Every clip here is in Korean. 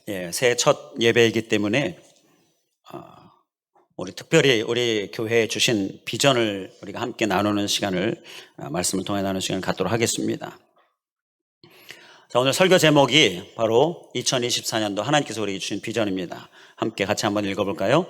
새해 첫 예배이기 때문에 우리 특별히 우리 교회에 주신 비전을 우리가 함께 나누는 시간을 말씀을 통해 나누는 시간을 갖도록 하겠습니다. 자, 오늘 설교 제목이 바로 2024년도 하나님께서 우리에게 주신 비전입니다. 함께 같이 한번 읽어볼까요?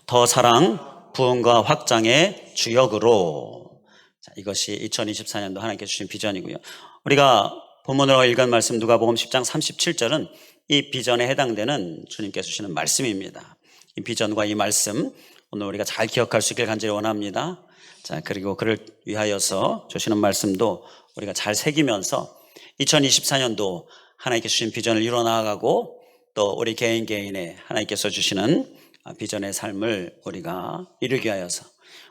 더 사랑, 부흥과 확장의 주역으로. 자, 이것이 2024년도 하나님께서 주신 비전이고요. 우리가 본문으로 읽은 말씀 누가복음 10장 37절은 이 비전에 해당되는 주님께서 주시는 말씀입니다. 이 비전과 이 말씀 오늘 우리가 잘 기억할 수 있길 간절히 원합니다. 자, 그리고 그를 위하여서 주시는 말씀도 우리가 잘 새기면서 2024년도 하나님께서 주신 비전을 이루어 나아가고 또 우리 개인의 하나님께서 주시는 비전의 삶을 우리가 이루기 위하여서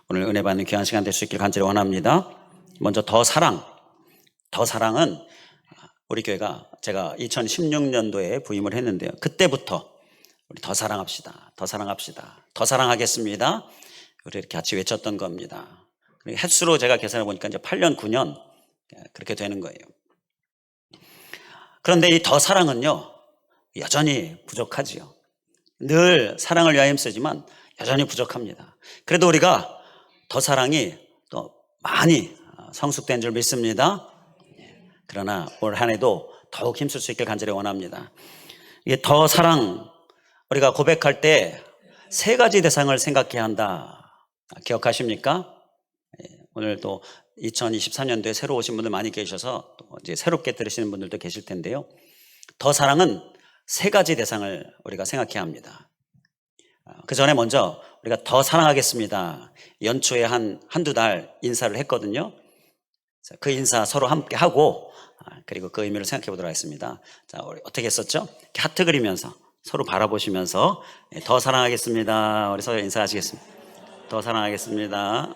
오늘 은혜 받는 귀한 시간 될 수 있길 간절히 원합니다. 먼저 더 사랑은 우리 교회가 제가 2016년도에 부임을 했는데요. 그때부터 우리 더 사랑합시다. 더 사랑하겠습니다. 우리 이렇게 같이 외쳤던 겁니다. 횟수로 제가 계산해 보니까 이제 8년, 9년 그렇게 되는 거예요. 그런데 이 더 사랑은요, 여전히 부족하지요. 늘 사랑을 위하여 힘쓰지만 여전히 부족합니다. 그래도 우리가 더 사랑이 또 많이 성숙된 줄 믿습니다. 그러나 올 한 해도 더욱 힘쓸 수 있길 간절히 원합니다. 이게 더 사랑, 우리가 고백할 때 세 가지 대상을 생각해야 한다. 기억하십니까? 오늘 또 2023년도에 새로 오신 분들 많이 계셔서 또 이제 새롭게 들으시는 분들도 계실 텐데요. 더 사랑은 세 가지 대상을 우리가 생각해야 합니다. 그 전에 먼저 우리가 더 사랑하겠습니다. 연초에 한두 달 인사를 했거든요. 그 인사 서로 함께 하고 그리고 그 의미를 생각해 보도록 하겠습니다. 자, 우리 어떻게 했었죠? 이렇게 하트 그리면서 서로 바라보시면서 더 사랑하겠습니다. 우리 서로 인사하시겠습니다. 더 사랑하겠습니다.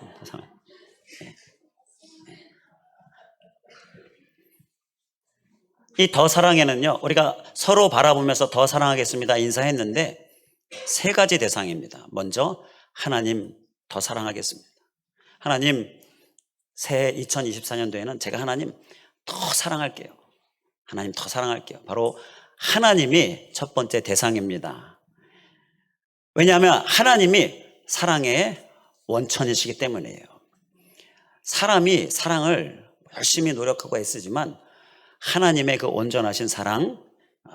이 더 사랑에는요, 우리가 서로 바라보면서 더 사랑하겠습니다 인사했는데 세 가지 대상입니다. 먼저 하나님 더 사랑하겠습니다. 하나님, 새해 2024년도에는 제가 하나님 더 사랑할게요. 하나님 더 사랑할게요. 바로 하나님이 첫 번째 대상입니다. 왜냐하면 하나님이 사랑의 원천이시기 때문이에요. 사람이 사랑을 열심히 노력하고 애쓰지만 하나님의 그 온전하신 사랑,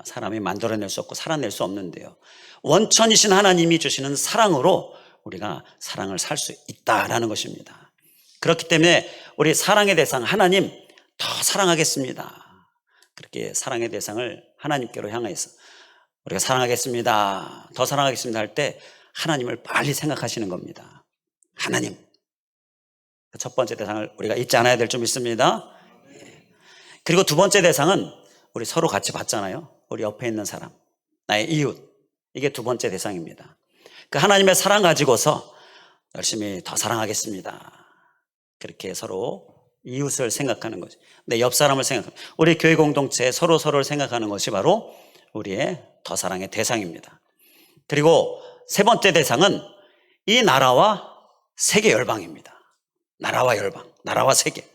사람이 만들어낼 수 없고 살아낼 수 없는데요. 원천이신 하나님이 주시는 사랑으로 우리가 사랑을 살 수 있다라는 것입니다. 그렇기 때문에 우리 사랑의 대상 하나님 더 사랑하겠습니다. 그렇게 사랑의 대상을 하나님께로 향해서 우리가 사랑하겠습니다. 더 사랑하겠습니다 할 때 하나님을 빨리 생각하시는 겁니다. 하나님. 첫 번째 대상을 우리가 잊지 않아야 될 줄 믿습니다. 그리고 두 번째 대상은 우리 서로 같이 봤잖아요. 우리 옆에 있는 사람, 나의 이웃. 이게 두 번째 대상입니다. 그 하나님의 사랑 가지고서 열심히 더 사랑하겠습니다. 그렇게 서로 이웃을 생각하는 거죠. 내 옆 사람을 생각하는, 우리 교회 공동체에 서로를 생각하는 것이 바로 우리의 더 사랑의 대상입니다. 그리고 세 번째 대상은 이 나라와 세계 열방입니다. 나라와 열방, 나라와 세계.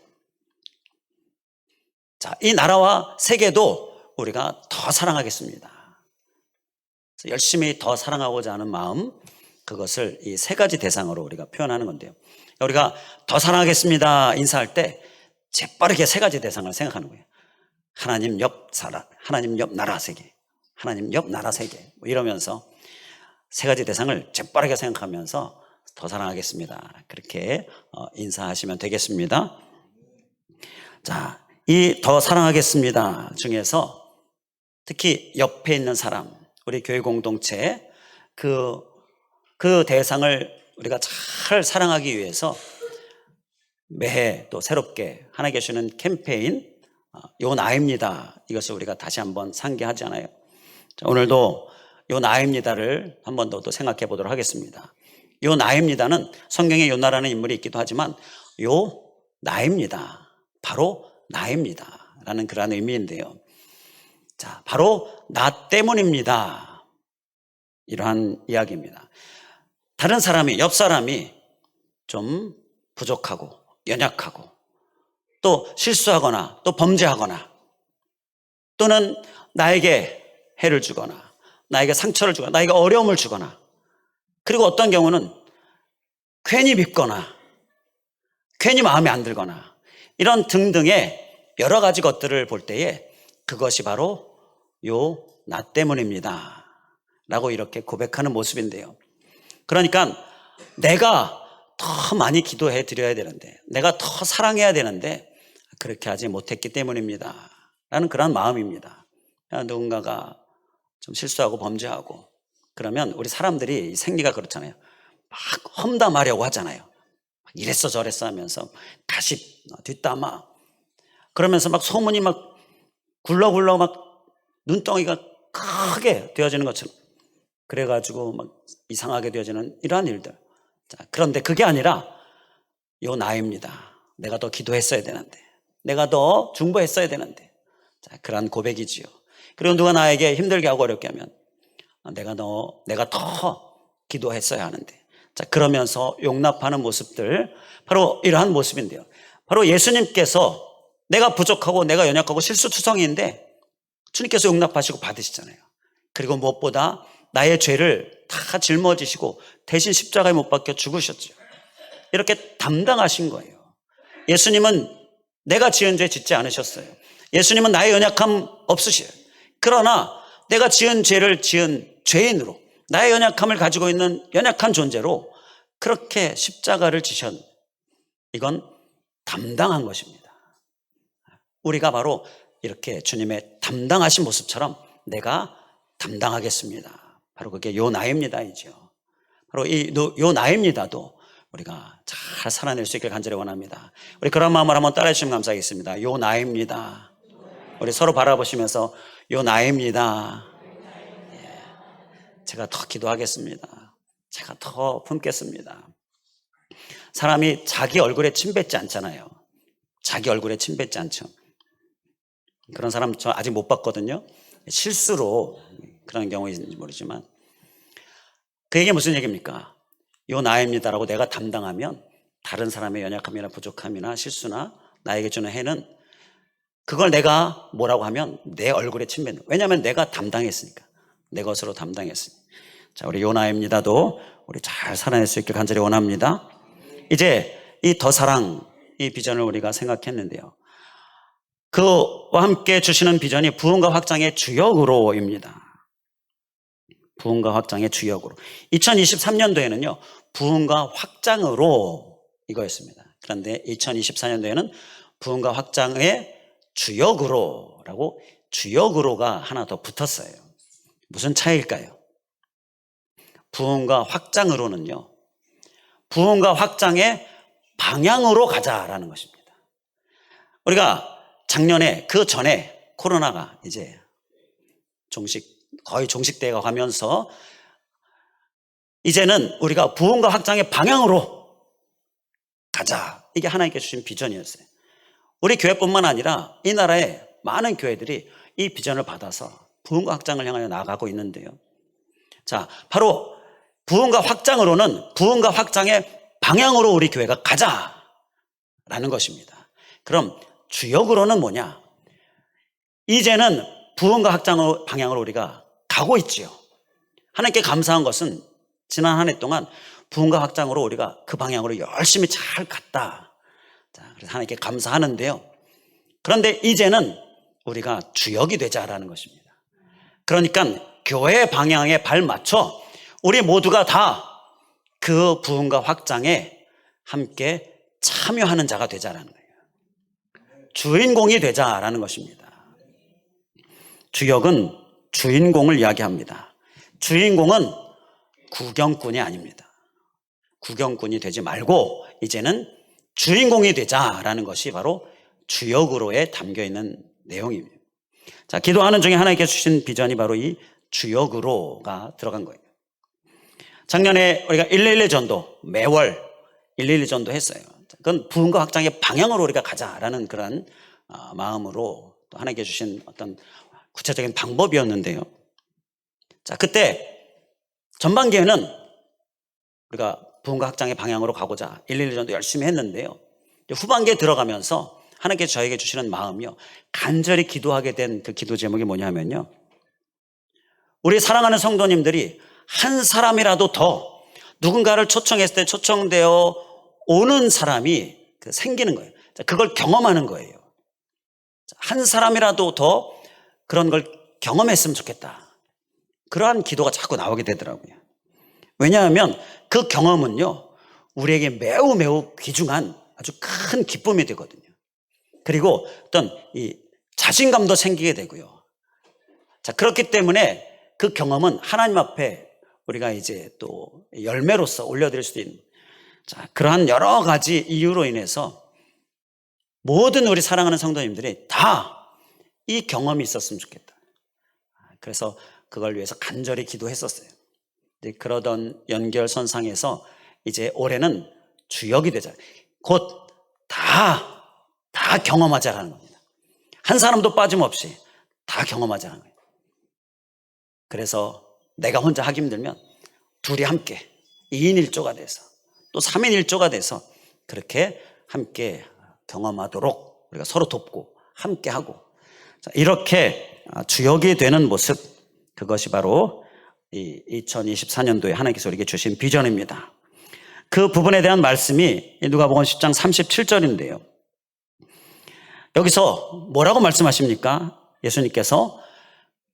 자, 이 나라와 세계도 우리가 더 사랑하겠습니다. 열심히 더 사랑하고자 하는 마음, 그것을 이 세 가지 대상으로 우리가 표현하는 건데요. 우리가 더 사랑하겠습니다 인사할 때 재빠르게 세 가지 대상을 생각하는 거예요. 하나님 옆 사람, 하나님 옆 나라 세계, 하나님 옆 나라 세계, 뭐 이러면서 세 가지 대상을 재빠르게 생각하면서 더 사랑하겠습니다. 그렇게 인사하시면 되겠습니다. 자, 이 더 사랑하겠습니다 중에서 특히 옆에 있는 사람, 우리 교회 공동체 그 대상을 우리가 잘 사랑하기 위해서 매해 또 새롭게 하나님께 주시는 캠페인 요 나입니다. 이것을 우리가 다시 한번 상기하잖아요. 자, 오늘도 요 나입니다를 한 번 더 또 생각해 보도록 하겠습니다. 요 나입니다는 성경에 요나라는 인물이 있기도 하지만 요 나입니다. 바로 나입니다. 라는 그런 의미인데요. 자, 바로 나 때문입니다. 이러한 이야기입니다. 다른 사람이, 옆 사람이 좀 부족하고 연약하고 또 실수하거나 또 범죄하거나 또는 나에게 해를 주거나 나에게 상처를 주거나 나에게 어려움을 주거나, 그리고 어떤 경우는 괜히 밉거나 괜히 마음에 안 들거나 이런 등등의 여러 가지 것들을 볼 때에 그것이 바로 요 나 때문입니다 라고 이렇게 고백하는 모습인데요. 그러니까 내가 더 많이 기도해 드려야 되는데, 내가 더 사랑해야 되는데 그렇게 하지 못했기 때문입니다 라는 그런 마음입니다. 누군가가 좀 실수하고 범죄하고 그러면 우리 사람들이 생리가 그렇잖아요. 막 험담하려고 하잖아요. 이랬어 저랬어 하면서 다시 뒷담화, 그러면서 막 소문이 막 굴러굴러 막 눈덩이가 크게 되어지는 것처럼 그래가지고 막 이상하게 되어지는 이러한 일들. 자, 그런데 그게 아니라 요 나입니다. 내가 더 기도했어야 되는데, 내가 더 중보했어야 되는데. 자, 그런 고백이지요. 그리고 누가 나에게 힘들게 하고 어렵게 하면 내가 더 기도했어야 하는데. 자, 그러면서 용납하는 모습들, 바로 이러한 모습인데요. 바로 예수님께서 내가 부족하고 내가 연약하고 실수투성이인데 주님께서 용납하시고 받으시잖아요. 그리고 무엇보다 나의 죄를 다 짊어지시고 대신 십자가에 못 박혀 죽으셨죠. 이렇게 담당하신 거예요. 예수님은 내가 지은 죄 짓지 않으셨어요. 예수님은 나의 연약함 없으셔요. 그러나 내가 지은 죄를 지은 죄인으로, 나의 연약함을 가지고 있는 연약한 존재로 그렇게 십자가를 지셨. 이건 담당한 것입니다. 우리가 바로 이렇게 주님의 담당하신 모습처럼 내가 담당하겠습니다. 바로 그게 요 나입니다이죠. 바로 요 나입니다도 우리가 잘 살아낼 수 있길 간절히 원합니다. 우리 그런 마음을 한번 따라해 주시면 감사하겠습니다. 요 나입니다. 우리 서로 바라보시면서 요 나입니다. 제가 더 기도하겠습니다. 제가 더 품겠습니다. 사람이 자기 얼굴에 침 뱉지 않잖아요. 자기 얼굴에 침 뱉지 않죠. 그런 사람 저 아직 못 봤거든요. 실수로 그런 경우인지 모르지만, 그 얘기 무슨 얘기입니까? 요 나입니다라고 내가 담당하면 다른 사람의 연약함이나 부족함이나 실수나 나에게 주는 해는 그걸 내가 뭐라고 하면 내 얼굴에 침 뱉는, 왜냐하면 내가 담당했으니까, 내 것으로 담당했으니. 자, 우리 요 나입니다도 우리 잘 살아낼 수 있길 간절히 원합니다. 이제 이 더 사랑, 이 비전을 우리가 생각했는데요. 그와 함께 주시는 비전이 부흥과 확장의 주역으로입니다. 부흥과 확장의 주역으로. 2023년도에는요, 부흥과 확장으로 이거였습니다. 그런데 2024년도에는 부흥과 확장의 주역으로라고, 주역으로가 하나 더 붙었어요. 무슨 차이일까요? 부흥과 확장으로는요, 부흥과 확장의 방향으로 가자라는 것입니다. 우리가 작년에, 그 전에 코로나가 이제 거의 종식되어 가면서 이제는 우리가 부흥과 확장의 방향으로 가자. 이게 하나님께 주신 비전이었어요. 우리 교회뿐만 아니라 이 나라의 많은 교회들이 이 비전을 받아서 부흥과 확장을 향하여 나아가고 있는데요. 자, 바로 부흥과 확장으로는 부흥과 확장의 방향으로 우리 교회가 가자라는 것입니다. 그럼 주역으로는 뭐냐? 이제는 부흥과 확장 방향으로 우리가 가고 있지요. 하나님께 감사한 것은 지난 한 해 동안 부흥과 확장으로 우리가 그 방향으로 열심히 잘 갔다. 자, 그래서 하나님께 감사하는데요. 그런데 이제는 우리가 주역이 되자라는 것입니다. 그러니까 교회 방향에 발맞춰 우리 모두가 다 그 부흥과 확장에 함께 참여하는 자가 되자라는 거예요. 주인공이 되자라는 것입니다. 주역은 주인공을 이야기합니다. 주인공은 구경꾼이 아닙니다. 구경꾼이 되지 말고 이제는 주인공이 되자라는 것이 바로 주역으로에 담겨있는 내용입니다. 자, 기도하는 중에 하나님께 주신 비전이 바로 이 주역으로가 들어간 거예요. 작년에 우리가 111 전도, 매월 111 전도 했어요. 그건 부흥과 확장의 방향으로 우리가 가자라는 그런 마음으로 또 하나님께 주신 어떤 구체적인 방법이었는데요. 자, 그때 전반기에는 우리가 부흥과 확장의 방향으로 가고자 111 전도 열심히 했는데요. 후반기에 들어가면서 하나님께서 저에게 주시는 마음이요, 간절히 기도하게 된 그 기도 제목이 뭐냐면요, 우리 사랑하는 성도님들이 한 사람이라도 더 누군가를 초청했을 때 초청되어 오는 사람이 생기는 거예요. 그걸 경험하는 거예요. 한 사람이라도 더 그런 걸 경험했으면 좋겠다. 그러한 기도가 자꾸 나오게 되더라고요. 왜냐하면 그 경험은요, 우리에게 매우 매우 귀중한 아주 큰 기쁨이 되거든요. 그리고 어떤 이 자신감도 생기게 되고요. 자, 그렇기 때문에 그 경험은 하나님 앞에 우리가 이제 또 열매로서 올려드릴 수도 있는, 자, 그러한 여러 가지 이유로 인해서 모든 우리 사랑하는 성도님들이 다 이 경험이 있었으면 좋겠다. 그래서 그걸 위해서 간절히 기도했었어요. 그러던 연결선상에서 이제 올해는 주역이 되자. 곧 다 경험하자라는 겁니다. 한 사람도 빠짐없이 다 경험하자는 거예요. 그래서 내가 혼자 하기 힘들면 둘이 함께 2인 1조가 돼서 또 3인 1조가 돼서 그렇게 함께 경험하도록 우리가 서로 돕고 함께 하고, 이렇게 주역이 되는 모습, 그것이 바로 이 2024년도에 하나님께서 우리에게 주신 비전입니다. 그 부분에 대한 말씀이 누가복음 10장 37절인데요. 여기서 뭐라고 말씀하십니까? 예수님께서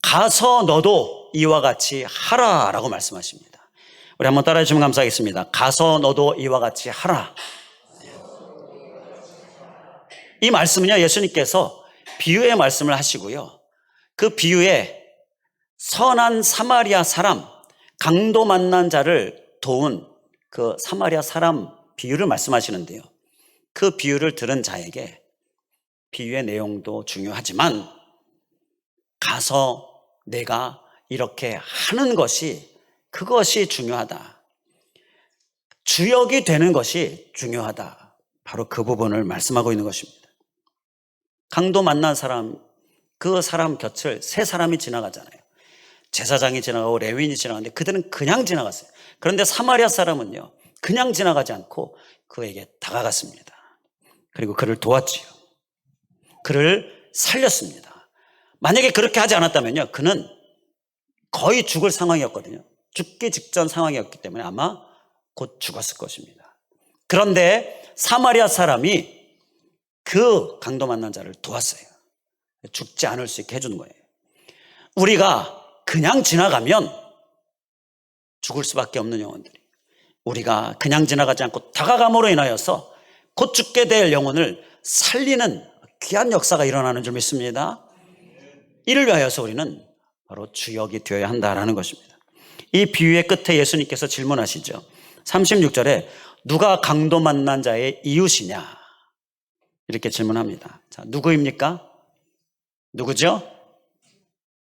가서 너도 이와 같이 하라라고 말씀하십니다. 우리 한번 따라해 주시면 감사하겠습니다. 가서 너도 이와 같이 하라. 이 말씀은요, 예수님께서 비유의 말씀을 하시고요, 그 비유에 선한 사마리아 사람, 강도 만난 자를 도운 그 사마리아 사람 비유를 말씀하시는데요, 그 비유를 들은 자에게 비유의 내용도 중요하지만 가서 내가 이렇게 하는 것이, 그것이 중요하다. 주역이 되는 것이 중요하다. 바로 그 부분을 말씀하고 있는 것입니다. 강도 만난 사람, 그 사람 곁을 세 사람이 지나가잖아요. 제사장이 지나가고 레위인이 지나가는데 그들은 그냥 지나갔어요. 그런데 사마리아 사람은요, 그냥 지나가지 않고 그에게 다가갔습니다. 그리고 그를 도왔지요. 그를 살렸습니다. 만약에 그렇게 하지 않았다면요, 그는 거의 죽을 상황이었거든요. 죽기 직전 상황이었기 때문에 아마 곧 죽었을 것입니다. 그런데 사마리아 사람이 그 강도 만난 자를 도왔어요. 죽지 않을 수 있게 해주는 거예요. 우리가 그냥 지나가면 죽을 수밖에 없는 영혼들이, 우리가 그냥 지나가지 않고 다가감으로 인하여서 곧 죽게 될 영혼을 살리는 귀한 역사가 일어나는 줄 믿습니다. 이를 위하여서 우리는 바로 주역이 되어야 한다라는 것입니다. 이 비유의 끝에 예수님께서 질문하시죠. 36절에 누가 강도 만난 자의 이웃이냐, 이렇게 질문합니다. 자, 누구입니까? 누구죠?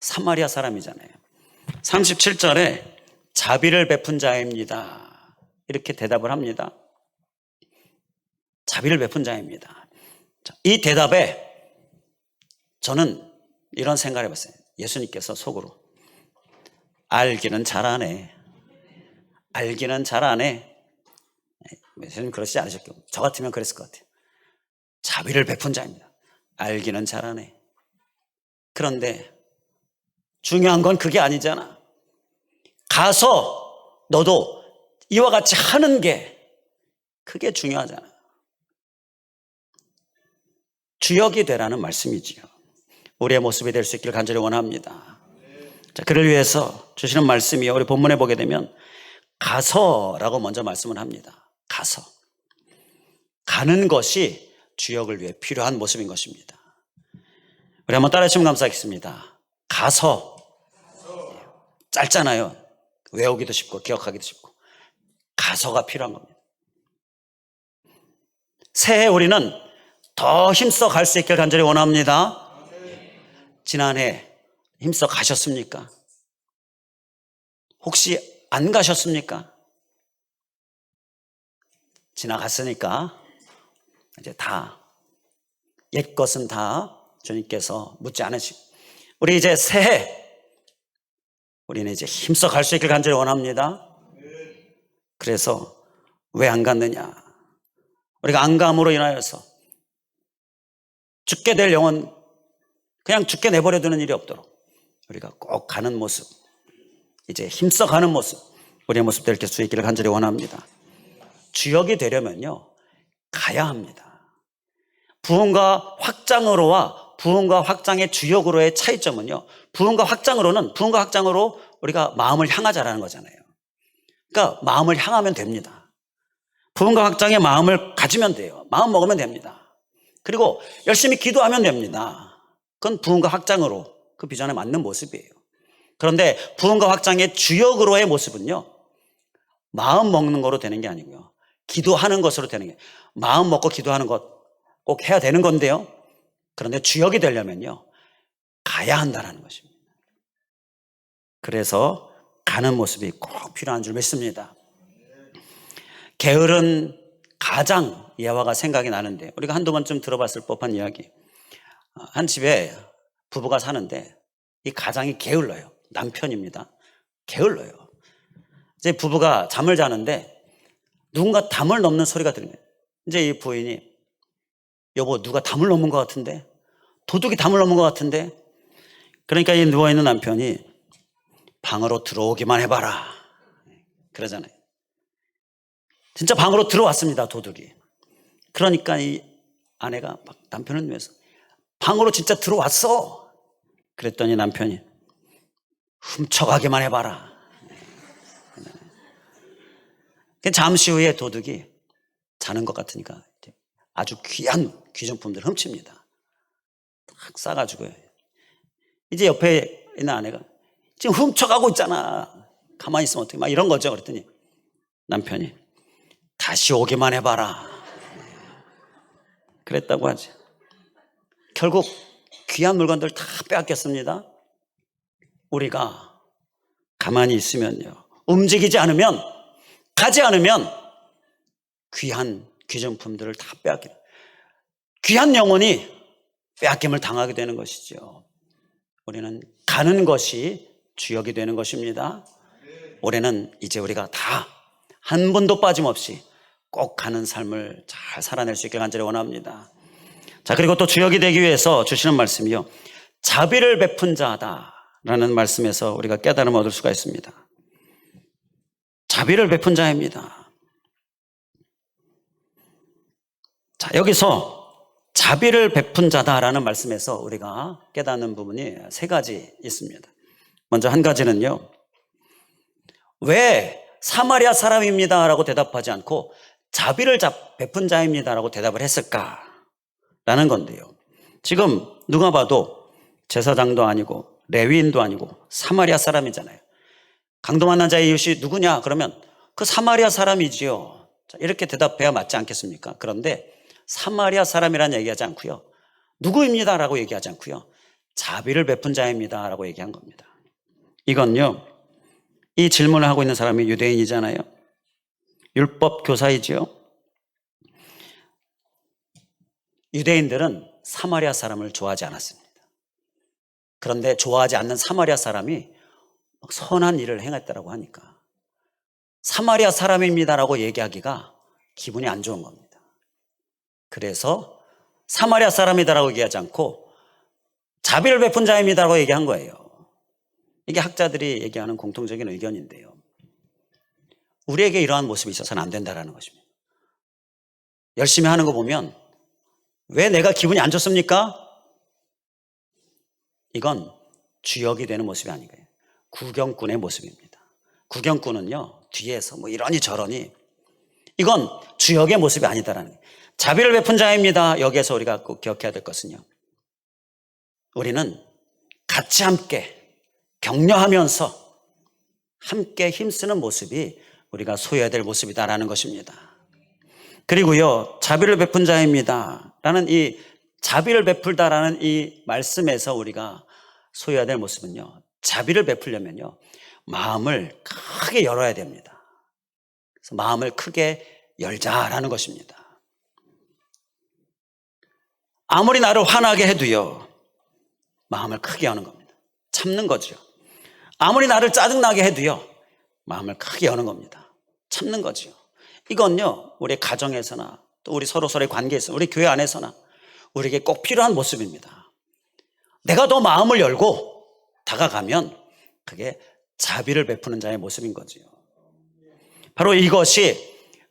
사마리아 사람이잖아요. 37절에 자비를 베푼 자입니다. 이렇게 대답을 합니다. 자비를 베푼 자입니다. 자, 이 대답에 저는 이런 생각을 해봤어요. 예수님께서 속으로 알기는 잘하네. 알기는 잘하네. 예수님 그러시지 않으셨고 저 같으면 그랬을 것 같아요. 자비를 베푼 자입니다. 알기는 잘하네. 그런데 중요한 건 그게 아니잖아. 가서 너도 이와 같이 하는 게, 그게 중요하잖아. 주역이 되라는 말씀이지요. 우리의 모습이 될 수 있기를 간절히 원합니다. 자, 그를 위해서 주시는 말씀이 우리 본문에 보게 되면 가서라고 먼저 말씀을 합니다. 가서. 가는 것이 주역을 위해 필요한 모습인 것입니다. 우리 한번 따라해 주시면 감사하겠습니다. 가서. 짧잖아요. 외우기도 쉽고 기억하기도 쉽고. 가서가 필요한 겁니다. 새해 우리는 더 힘써 갈 수 있기를 간절히 원합니다. 지난해 힘써 가셨습니까? 혹시 안 가셨습니까? 지나갔으니까 이제 다, 옛 것은 다 주님께서 묻지 않으시고, 우리 이제 새해 우리는 이제 힘써 갈 수 있기를 간절히 원합니다. 그래서 왜 안 갔느냐? 우리가 안 감으로 인하여서 죽게 될 영혼 그냥 죽게 내버려 두는 일이 없도록 우리가 꼭 가는 모습, 이제 힘써가는 모습, 우리의 모습 될 수 있기를 간절히 원합니다. 주역이 되려면요, 가야 합니다. 부흥과 확장으로와 부흥과 확장의 주역으로의 차이점은요, 부흥과 확장으로 우리가 마음을 향하자라는 거잖아요. 그러니까 마음을 향하면 됩니다. 부흥과 확장의 마음을 가지면 돼요. 마음 먹으면 됩니다. 그리고 열심히 기도하면 됩니다. 그건 부흥과 확장으로 그 비전에 맞는 모습이에요. 그런데 부흥과 확장의 주역으로의 모습은요, 마음 먹는 거로 되는 게 아니고요, 기도하는 것으로 되는 게, 마음 먹고 기도하는 것 꼭 해야 되는 건데요, 그런데 주역이 되려면요, 가야 한다는 것입니다. 그래서 가는 모습이 꼭 필요한 줄 믿습니다. 게으른 가장 예화가 생각이 나는데, 우리가 한두 번쯤 들어봤을 법한 이야기. 한 집에 부부가 사는데 이 가장이 게을러요. 남편입니다. 게을러요. 이제 부부가 잠을 자는데 누군가 담을 넘는 소리가 들리면, 이제 이 부인이, 여보, 누가 담을 넘은 것 같은데, 도둑이 담을 넘은 것 같은데, 그러니까 이 누워있는 남편이 방으로 들어오기만 해봐라 그러잖아요. 진짜 방으로 들어왔습니다, 도둑이. 그러니까 이 아내가 막 남편을 위해서, 방으로 진짜 들어왔어. 그랬더니 남편이, 훔쳐가기만 해봐라. 잠시 후에 도둑이 자는 것 같으니까 아주 귀한 귀중품들을 훔칩니다. 딱 싸가지고요. 이제 옆에 있는 아내가, 지금 훔쳐가고 있잖아, 가만히 있으면 어떡해, 막 이런 거죠. 그랬더니 남편이, 다시 오기만 해봐라 그랬다고 하죠. 결국 귀한 물건들 다 빼앗겼습니다. 우리가 가만히 있으면요, 움직이지 않으면, 가지 않으면 귀한 귀중품들을 다 빼앗기는, 귀한 영혼이 빼앗김을 당하게 되는 것이죠. 우리는 가는 것이 주역이 되는 것입니다. 올해는 이제 우리가 다 한 번도 빠짐없이 꼭 가는 삶을 잘 살아낼 수 있게 간절히 원합니다. 자, 그리고 또 주역이 되기 위해서 주시는 말씀이요, 자비를 베푼 자다라는 말씀에서 우리가 깨달음을 얻을 수가 있습니다. 자비를 베푼 자입니다. 자, 여기서 자비를 베푼 자다라는 말씀에서 우리가 깨닫는 부분이 세 가지 있습니다. 먼저 한 가지는요, 왜 사마리아 사람입니다 라고 대답하지 않고 자비를 베푼 자입니다 라고 대답을 했을까라는 건데요, 지금 누가 봐도 제사장도 아니고 레위인도 아니고 사마리아 사람이잖아요. 강도 만난 자의 이웃이 누구냐 그러면 그 사마리아 사람이지요. 이렇게 대답해야 맞지 않겠습니까? 그런데 사마리아 사람이라는 얘기하지 않고요, 누구입니다 라고 얘기하지 않고요, 자비를 베푼 자입니다 라고 얘기한 겁니다. 이건요, 이 질문을 하고 있는 사람이 유대인이잖아요. 율법 교사이지요. 유대인들은 사마리아 사람을 좋아하지 않았습니다. 그런데 좋아하지 않는 사마리아 사람이 선한 일을 행했다고 하니까 사마리아 사람입니다라고 얘기하기가 기분이 안 좋은 겁니다. 그래서 사마리아 사람이다라고 얘기하지 않고 자비를 베푼 자입니다라고 얘기한 거예요. 이게 학자들이 얘기하는 공통적인 의견인데요, 우리에게 이러한 모습이 있어서는 안 된다는 것입니다. 열심히 하는 거 보면 왜 내가 기분이 안 좋습니까? 이건 주역이 되는 모습이 아니고요, 구경꾼의 모습입니다. 구경꾼은요, 뒤에서 뭐 이러니 저러니, 이건 주역의 모습이 아니다라는 거예요. 자비를 베푼 자입니다. 여기에서 우리가 꼭 기억해야 될 것은요, 우리는 같이 함께 격려하면서 함께 힘쓰는 모습이 우리가 소유해야 될 모습이다라는 것입니다. 그리고요, 자비를 베푼 자입니다 라는 이 자비를 베풀다라는 이 말씀에서 우리가 소유해야 될 모습은요, 자비를 베풀려면요, 마음을 크게 열어야 됩니다. 그래서 마음을 크게 열자라는 것입니다. 아무리 나를 화나게 해도요, 마음을 크게 여는 겁니다. 참는 거죠. 아무리 나를 짜증나게 해도요, 마음을 크게 여는 겁니다. 참는 거죠. 이건요, 우리 가정에서나 또 우리 서로서로의 관계에서, 우리 교회 안에서나 우리에게 꼭 필요한 모습입니다. 내가 더 마음을 열고 다가가면 그게 자비를 베푸는 자의 모습인 거지요. 바로 이것이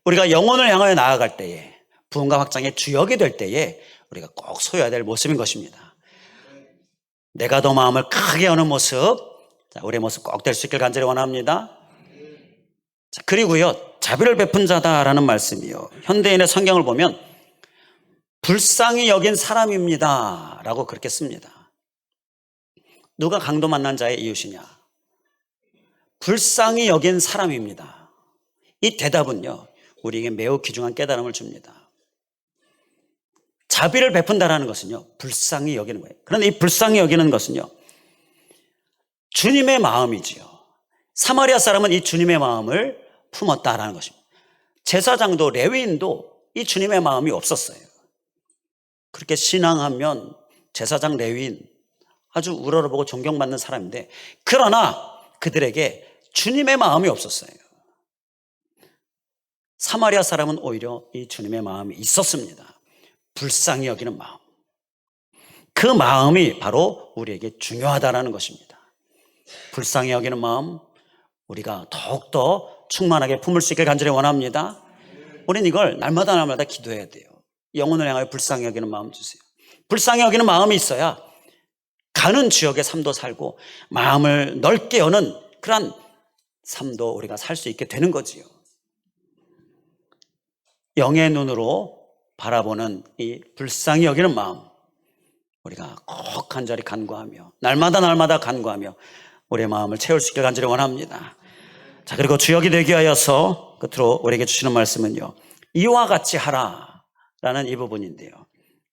우리가 영혼을 향하여 나아갈 때에, 부흥과 확장의 주역이 될 때에 우리가 꼭 소유해야 될 모습인 것입니다. 내가 더 마음을 크게 여는 모습, 우리의 모습 꼭 될 수 있길 간절히 원합니다. 그리고요, 자비를 베푼 자다라는 말씀이요, 현대인의 성경을 보면 불쌍히 여긴 사람입니다 라고 그렇게 씁니다. 누가 강도 만난 자의 이웃이냐? 불쌍히 여긴 사람입니다. 이 대답은요, 우리에게 매우 귀중한 깨달음을 줍니다. 자비를 베푼다라는 것은요, 불쌍히 여기는 거예요. 그런데 이 불쌍히 여기는 것은요, 주님의 마음이지요. 사마리아 사람은 이 주님의 마음을 품었다라는 것입니다. 제사장도 레위인도 이 주님의 마음이 없었어요. 그렇게 신앙하면 제사장, 레위인 아주 우러러보고 존경받는 사람인데, 그러나 그들에게 주님의 마음이 없었어요. 사마리아 사람은 오히려 이 주님의 마음이 있었습니다. 불쌍히 여기는 마음. 그 마음이 바로 우리에게 중요하다는 것입니다. 불쌍히 여기는 마음, 우리가 더욱더 충만하게 품을 수 있길 간절히 원합니다. 우린 이걸 날마다 기도해야 돼요. 영혼을 향하여 불쌍히 여기는 마음 주세요. 불쌍히 여기는 마음이 있어야 가는 지역의 삶도 살고 마음을 넓게 여는 그런 삶도 우리가 살 수 있게 되는 거지요. 영의 눈으로 바라보는 이 불쌍히 여기는 마음, 우리가 꼭 간절히 간구하며 날마다 간구하며 우리의 마음을 채울 수 있게 간절히 원합니다. 자, 그리고 주역이 되기 위하여서 끝으로 우리에게 주시는 말씀은요, 이와 같이 하라 라는 이 부분인데요,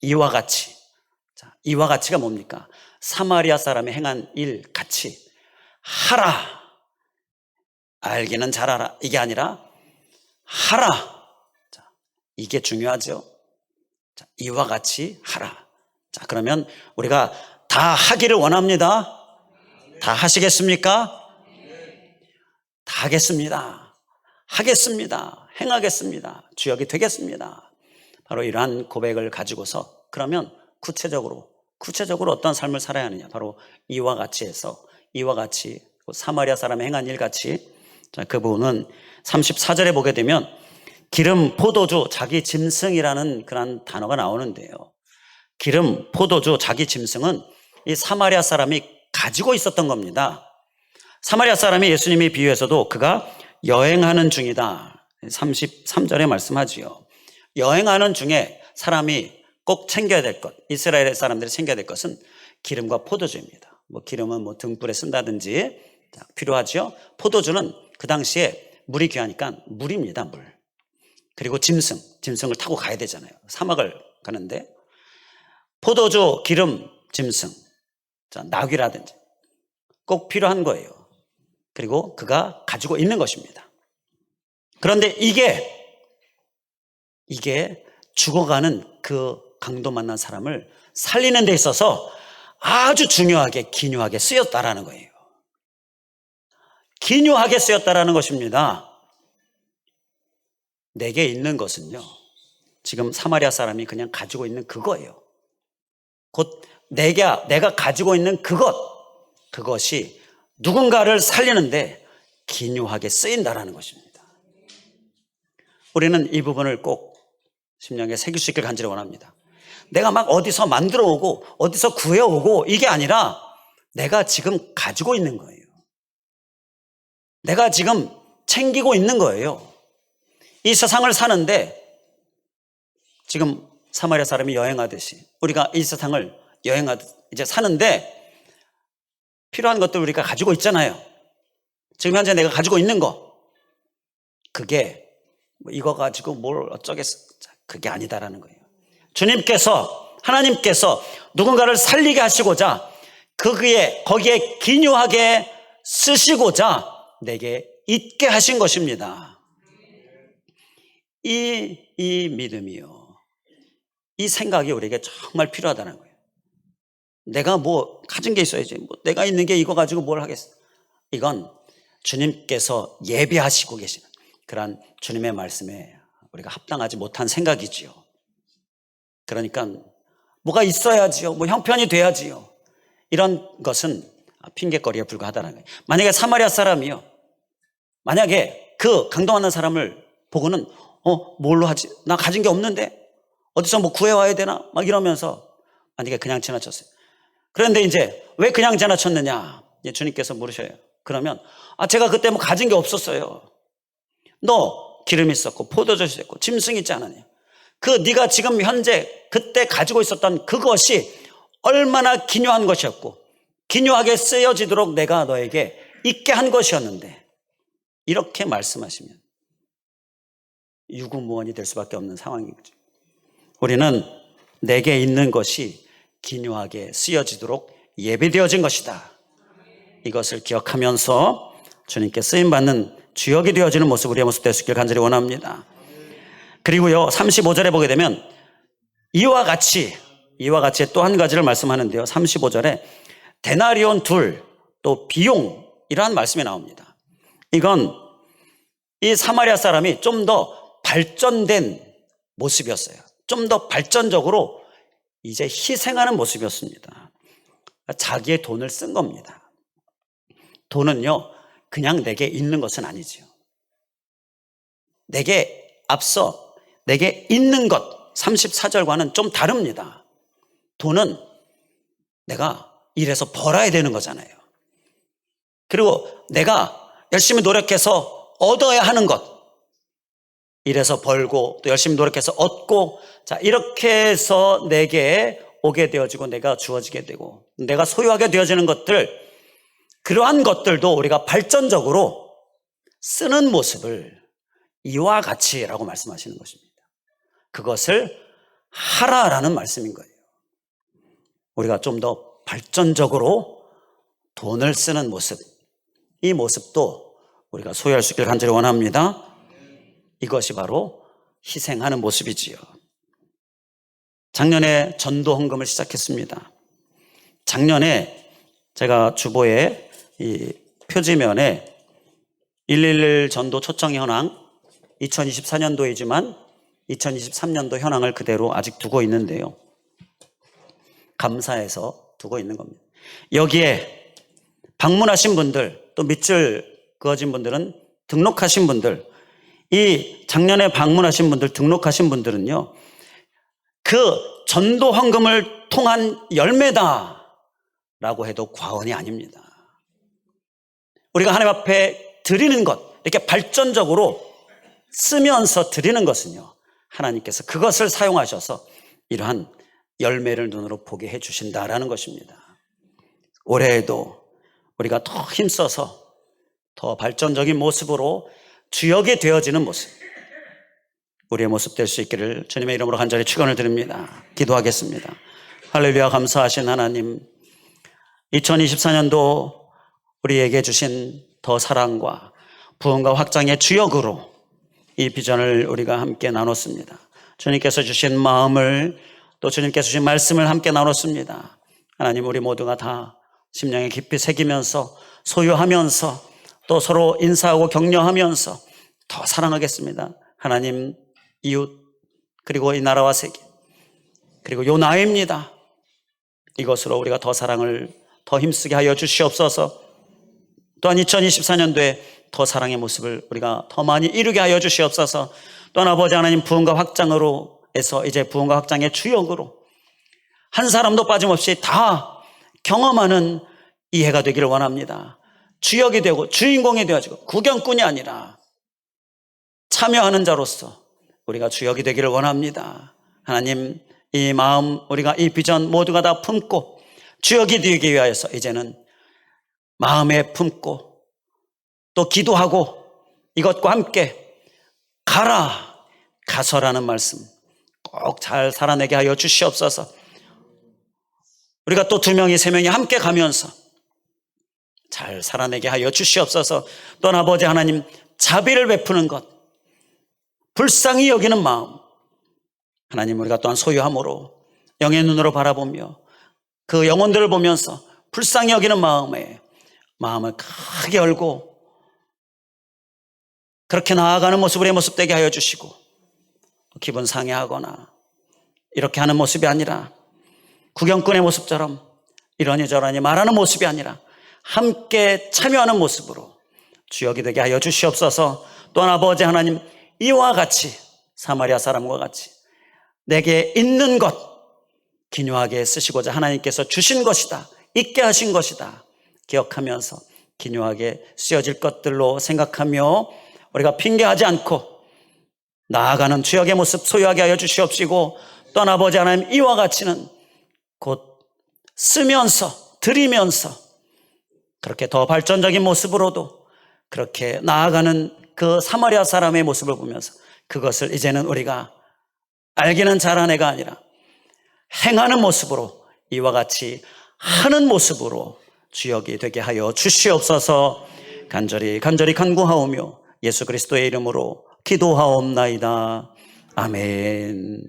이와 같이. 자, 이와 같이가 뭡니까? 사마리아 사람이 행한 일 같이 하라. 알기는 잘 알아, 이게 아니라 하라. 자, 이게 중요하죠. 자, 이와 같이 하라. 자, 그러면 우리가 다 하기를 원합니다. 다 하시겠습니까? 다 하겠습니다. 하겠습니다. 행하겠습니다. 주역이 되겠습니다. 바로 이러한 고백을 가지고서 그러면 구체적으로 어떤 삶을 살아야 하느냐? 바로 이와 같이 해서, 이와 같이, 사마리아 사람이 행한 일 같이. 자, 그 부분은 34절에 보게 되면 기름, 포도주, 자기 짐승이라는 그런 단어가 나오는데요, 기름, 포도주, 자기 짐승은 이 사마리아 사람이 가지고 있었던 겁니다. 사마리아 사람이 예수님이 비유해서도 그가 여행하는 중이다, 33절에 말씀하지요. 여행하는 중에 사람이 꼭 챙겨야 될 것, 이스라엘 사람들이 챙겨야 될 것은 기름과 포도주입니다. 기름은 등불에 쓴다든지 필요하죠. 포도주는 그 당시에 물이 귀하니까 물입니다, 물. 그리고 짐승을 타고 가야 되잖아요. 사막을 가는데 포도주, 기름, 짐승, 나귀라든지 꼭 필요한 거예요. 그리고 그가 가지고 있는 것입니다. 그런데 이게 죽어가는 그 강도 만난 사람을 살리는 데 있어서 아주 중요하게, 기묘하게 쓰였다라는 거예요. 기묘하게 쓰였다라는 것입니다. 내게 있는 것은요, 지금 사마리아 사람이 그냥 가지고 있는 그거예요. 곧 내가 가지고 있는 그것이 누군가를 살리는데 기묘하게 쓰인다라는 것입니다. 우리는 이 부분을 꼭 심령에 새길 수 있길 간절히 원합니다. 내가 막 어디서 만들어 오고 어디서 구해오고 이게 아니라 내가 지금 가지고 있는 거예요. 내가 지금 챙기고 있는 거예요. 이 세상을 사는데 지금 사마리아 사람이 여행하듯이 우리가 이 세상을 여행하듯 이제 사는데 필요한 것들 우리가 가지고 있잖아요. 지금 현재 내가 가지고 있는 거, 그게 이거 가지고 뭘 어쩌겠어, 그게 아니다라는 거예요. 하나님께서 누군가를 살리게 하시고자 거기에 기묘하게 쓰시고자 내게 있게 하신 것입니다. 이 믿음이요, 이 생각이 우리에게 정말 필요하다는 거예요. 내가 가진 게 있어야지, 내가 있는 게 이거 가지고 뭘 하겠어. 이건 주님께서 예비하시고 계시는 그런 주님의 말씀에 우리가 합당하지 못한 생각이지요. 그러니까 뭐가 있어야지요, 형편이 돼야지요, 이런 것은 핑계거리에 불과하다는 거예요. 만약에 사마리아 사람이요, 만약에 그 강동하는 사람을 보고는 뭘로 하지? 나 가진 게 없는데 어디서 뭐 구해와야 되나? 막 이러면서 만약에 그냥 지나쳤어요. 그런데 이제 왜 그냥 지나쳤느냐? 주님께서 물으셔요. 그러면 제가 그때 뭐 가진 게 없었어요. 너 기름 있었고 포도주 있었고 짐승 있지 않았냐? 그 네가 지금 현재 그때 가지고 있었던 그것이 얼마나 기묘한 것이었고 기묘하게 쓰여지도록 내가 너에게 있게 한 것이었는데, 이렇게 말씀하시면 유구무원이 될 수밖에 없는 상황이죠. 우리는 내게 있는 것이 기묘하게 쓰여지도록 예비되어진 것이다. 이것을 기억하면서 주님께 쓰임받는 주역이 되어지는 모습, 우리의 모습 될 수 있길 간절히 원합니다. 그리고요, 35절에 보게 되면 이와 같이 또 한 가지를 말씀하는데요. 35절에 데나리온 둘, 또 비용이라는 말씀이 나옵니다. 이건 이 사마리아 사람이 좀 더 발전된 모습이었어요. 좀 더 발전적으로 이제 희생하는 모습이었습니다. 자기의 돈을 쓴 겁니다. 돈은요, 그냥 내게 있는 것은 아니지요. 내게 있는 것, 34절과는 좀 다릅니다. 돈은 내가 일해서 벌어야 되는 거잖아요. 그리고 내가 열심히 노력해서 얻어야 하는 것, 일해서 벌고 또 열심히 노력해서 얻고, 자, 이렇게 해서 내게 오게 되어지고 내가 주어지게 되고 내가 소유하게 되어지는 것들, 그러한 것들도 우리가 발전적으로 쓰는 모습을 이와 같이라고 말씀하시는 것입니다. 그것을 하라라는 말씀인 거예요. 우리가 좀 더 발전적으로 돈을 쓰는 모습, 이 모습도 우리가 소유할 수 있길 간절히 원합니다. 이것이 바로 희생하는 모습이지요. 작년에 전도 헌금을 시작했습니다. 작년에 제가 주보에 이 표지면에 111 전도 초청 현황, 2024년도이지만 2023년도 현황을 그대로 아직 두고 있는데요. 감사해서 두고 있는 겁니다. 여기에 방문하신 분들, 또 밑줄 그어진 분들은 등록하신 분들, 이 작년에 방문하신 분들, 등록하신 분들은요, 그 전도 헌금을 통한 열매다라고 해도 과언이 아닙니다. 우리가 하나님 앞에 드리는 것, 이렇게 발전적으로 쓰면서 드리는 것은요, 하나님께서 그것을 사용하셔서 이러한 열매를 눈으로 보게 해주신다라는 것입니다. 올해에도 우리가 더 힘써서 더 발전적인 모습으로 주역이 되어지는 모습, 우리의 모습 될 수 있기를 주님의 이름으로 간절히 축원을 드립니다. 기도하겠습니다. 할렐루야. 감사하신 하나님, 2024년도 우리에게 주신 더 사랑과 부흥과 확장의 주역으로 이 비전을 우리가 함께 나눴습니다. 주님께서 주신 마음을, 또 주님께서 주신 말씀을 함께 나눴습니다. 하나님, 우리 모두가 다 심령에 깊이 새기면서 소유하면서 또 서로 인사하고 격려하면서 더 사랑하겠습니다. 하나님, 이웃, 그리고 이 나라와 세계, 그리고 요 나이입니다. 이것으로 우리가 더 사랑을 더 힘쓰게 하여 주시옵소서. 또한 2024년도에 더 사랑의 모습을 우리가 더 많이 이루게 하여 주시옵소서. 또한 아버지 하나님, 부흥과 확장으로 해서 이제 부흥과 확장의 주역으로 한 사람도 빠짐없이 다 경험하는 이 해가 되기를 원합니다. 주역이 되고 주인공이 되어지고 구경꾼이 아니라 참여하는 자로서 우리가 주역이 되기를 원합니다. 하나님, 이 마음, 우리가 이 비전 모두가 다 품고 주역이 되기 위하여서 이제는 마음에 품고 또 기도하고 이것과 함께 가서라는 말씀 꼭 잘 살아내게 하여 주시옵소서. 우리가 또 2명이 3명이 함께 가면서 잘 살아내게 하여 주시옵소서. 또한 아버지 하나님, 자비를 베푸는 것, 불쌍히 여기는 마음, 하나님, 우리가 또한 소유함으로 영의 눈으로 바라보며 그 영혼들을 보면서 불쌍히 여기는 마음을 크게 열고 그렇게 나아가는 모습, 우리의 모습 되게 하여 주시고, 기분 상해하거나 이렇게 하는 모습이 아니라 구경꾼의 모습처럼 이러니 저러니 말하는 모습이 아니라 함께 참여하는 모습으로 주역이 되게 하여 주시옵소서. 또한 아버지 하나님, 이와 같이 사마리아 사람과 같이 내게 있는 것 기묘하게 쓰시고자 하나님께서 주신 것이다, 있게 하신 것이다 기억하면서 기묘하게 쓰여질 것들로 생각하며 우리가 핑계하지 않고 나아가는 주역의 모습 소유하게 하여 주시옵시고, 또한 아버지 하나님, 이와 같이는 곧 쓰면서 드리면서 그렇게 더 발전적인 모습으로도 그렇게 나아가는 그 사마리아 사람의 모습을 보면서 그것을 이제는 우리가 알기는 잘한 애가 아니라 행하는 모습으로, 이와 같이 하는 모습으로 주역이 되게 하여 주시옵소서. 간절히 간구하오며 예수 그리스도의 이름으로 기도하옵나이다. 아멘.